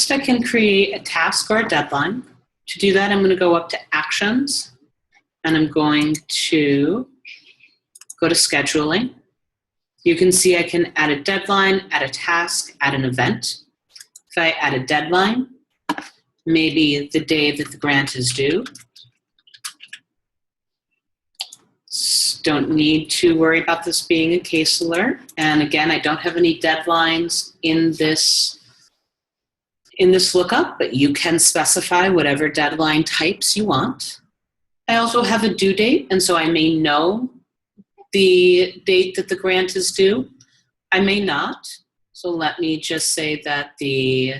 Next, I can create a task or a deadline. To do that, I'm going to go up to Actions, and I'm going to go to Scheduling. You can see I can add a deadline, add a task, add an event. If I add a deadline, maybe the day that the grant is due. Don't need to worry about this being a case alert. And again, I don't have any deadlines in this lookup, but you can specify whatever deadline types you want. I also have a due date, and so I may know the date that the grant is due. I may not. So let me just say that the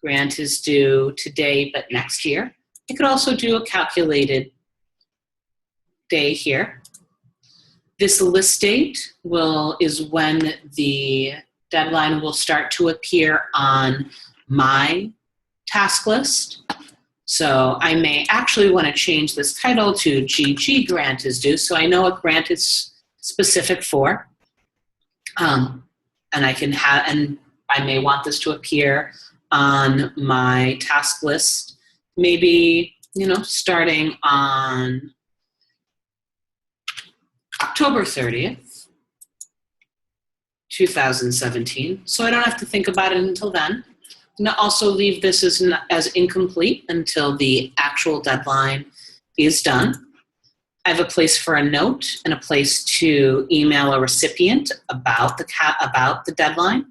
grant is due today, but next year. I could also do a calculated day here. This list date is when the deadline will start to appear on my task list. So I may actually want to change this title to GG grant is due, so I know what grant is specific for. And I may want this to appear on my task list, maybe, starting on October 30th, 2017. So I don't have to think about it until then. I'm going to also leave this as incomplete until the actual deadline is done. I have a place for a note and a place to email a recipient about the deadline.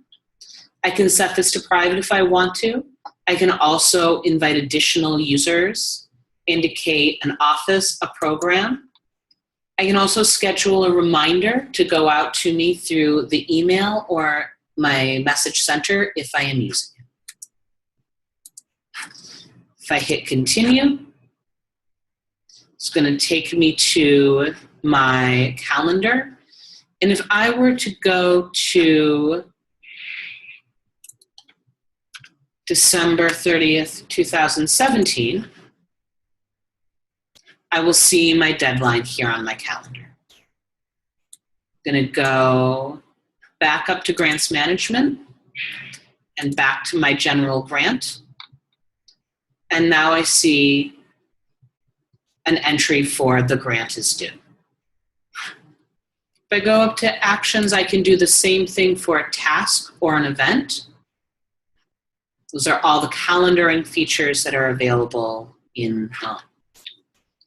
I can set this to private if I want to. I can also invite additional users, indicate an office, a program. I can also schedule a reminder to go out to me through the email or my message center if I am using it. If I hit continue, it's going to take me to my calendar. And if I were to go to December 30th, 2017, I will see my deadline here on my calendar. I'm going to go back up to Grants Management and back to my general grant. And now I see an entry for the grant is due. If I go up to Actions, I can do the same thing for a task or an event. Those are all the calendaring features that are available in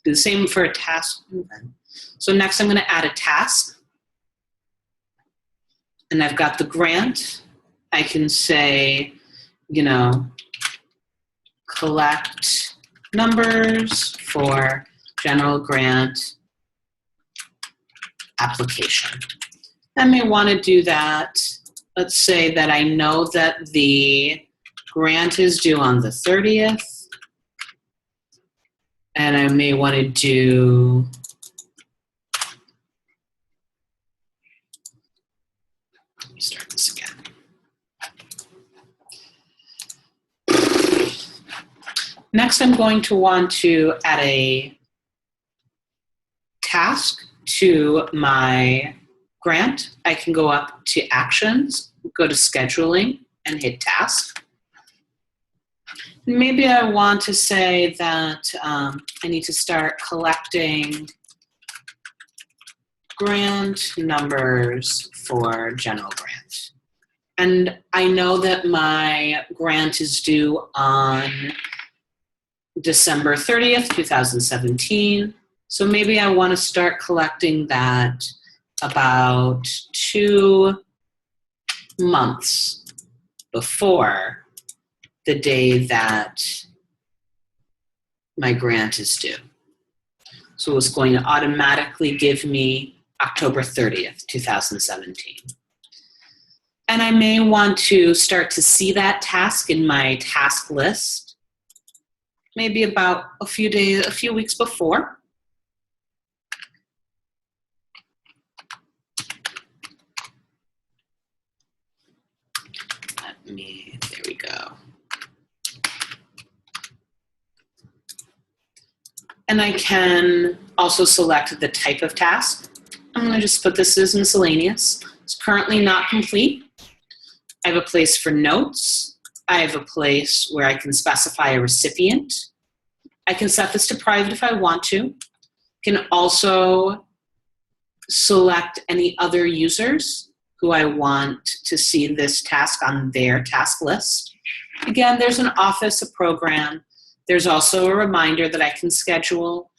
do the same for a task and event. So next I'm going to add a task. And I've got the grant. I can say, collect numbers for general grant application. I may want to do that. Let's say that I know that the grant is due on the 30th. And I may want to do let me start this again. Next, I'm going to want to add a task to my grant. I can go up to Actions, go to Scheduling, and hit Task. Maybe I want to say that I need to start collecting grant numbers for general grant. And I know that my grant is due on December 30th, 2017. So maybe I want to start collecting that about 2 months before the day that my grant is due. So it's going to automatically give me October 30th, 2017. And I may want to start to see that task in my task list, maybe about a few weeks before. There we go. And I can also select the type of task. I'm going to just put this as miscellaneous. It's currently not complete. I have a place for notes. I have a place where I can specify a recipient. I can set this to private if I want to. Can also select any other users who I want to see this task on their task list. Again, there's an office, a program. There's also a reminder that I can schedule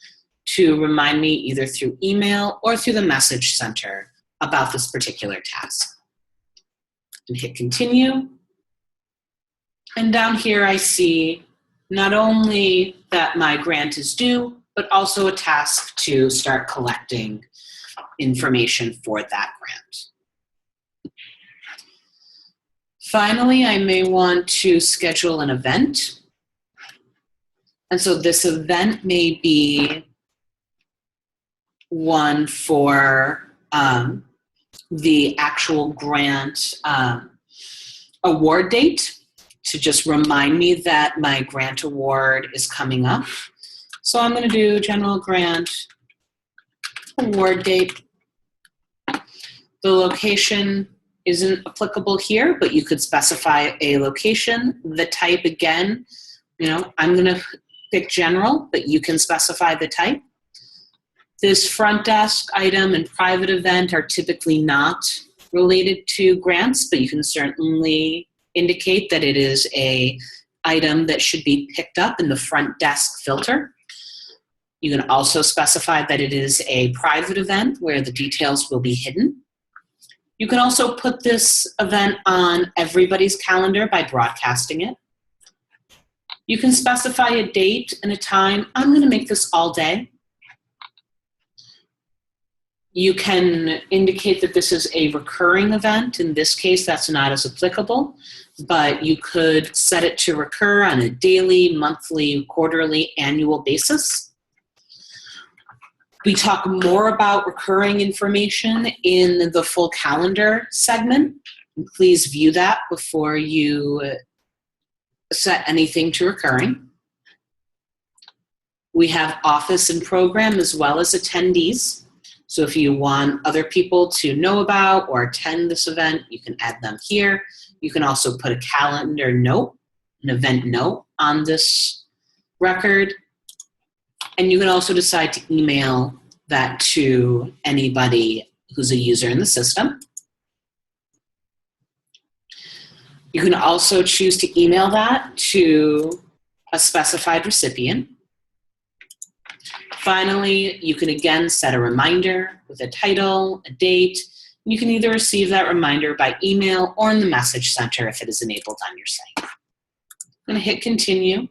to remind me either through email or through the message center about this particular task. And hit continue. And down here I see not only that my grant is due, but also a task to start collecting information for that grant. Finally, I may want to schedule an event. And so this event may be one for the actual grant award date, to just remind me that my grant award is coming up. So I'm going to do general grant award date. The location isn't applicable here, but you could specify a location. The type, again, I'm going to pick general, but you can specify the type. This front desk item and private event are typically not related to grants, but you can certainly indicate that it is an item that should be picked up in the front desk filter. You can also specify that it is a private event where the details will be hidden. You can also put this event on everybody's calendar by broadcasting it. You can specify a date and a time. I'm going to make this all day. You can indicate that this is a recurring event. In this case, that's not as applicable, but you could set it to recur on a daily, monthly, quarterly, annual basis. We talk more about recurring information in the full calendar segment. Please view that before you set anything to recurring. We have office and program as well as attendees. So if you want other people to know about or attend this event, you can add them here. You can also put a calendar note, an event note on this record. And you can also decide to email that to anybody who's a user in the system. You can also choose to email that to a specified recipient. Finally, you can again set a reminder with a title, a date. You can either receive that reminder by email or in the message center if it is enabled on your site. I'm going to hit continue.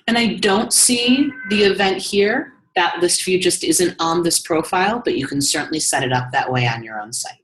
And I don't see the event here. That list view just isn't on this profile, but you can certainly set it up that way on your own site.